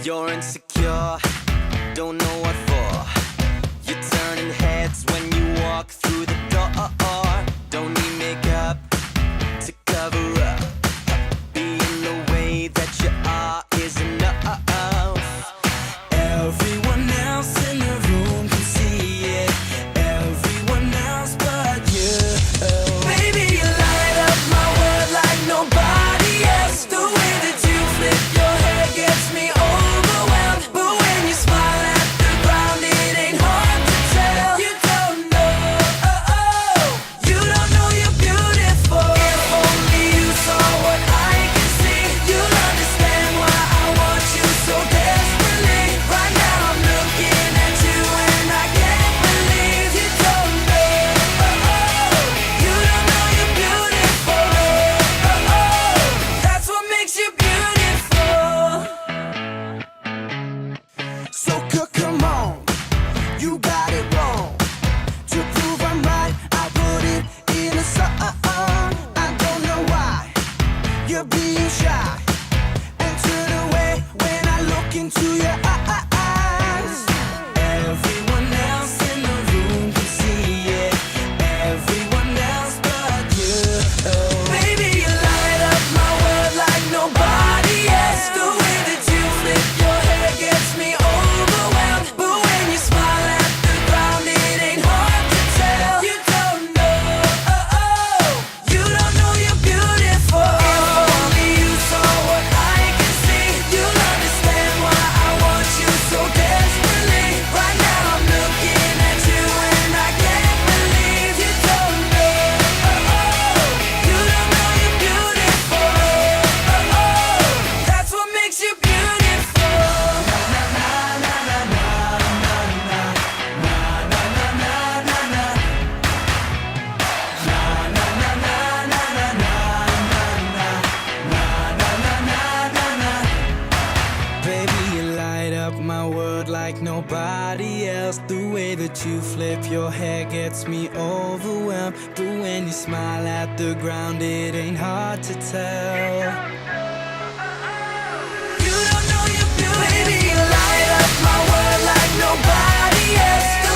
You're insecure, don't know what for. You're turning heads when you walk through the door. Don't need makeup to cover up. Being the way that you are is enough. Everyone else in the room can see it. Everyone else but you. Baby, you light up my world like nobody else. The way that you flip your hair gets me overwhelmed. But when you smile at the ground, it ain't hard to tell. You don't know you're beautiful. If only you saw what I can see, you'll understand why I want you so desperately. Right now I'm looking at you and I can't believe you don't know. You don't know you're beautiful. That's what makes you beautiful. So come on, you got it wrong. To prove I'm right, I put it in a song. I don't know why you're being shy and turn away when I look into your eyes. Everyone else in the room can see it. Everyone else but you. Baby, you light up my world like nobody else. The way that you flip your hair gets me overwhelmed. But when you smile at the ground, it ain't hard to tell. You don't know you're beautiful. If only you saw what I can see, you'll understand why I want you so desperately. Right now I'm looking at you and I can't believe you don't know. You don't know you're beautiful. That's what makes you beautiful. Baby, you light up my world like nobody else. The way that you flip your hair gets me overwhelmed. But when you smile at the ground, it ain't hard to tell. You don't know you're beautiful. Baby, you light up my world like nobody else.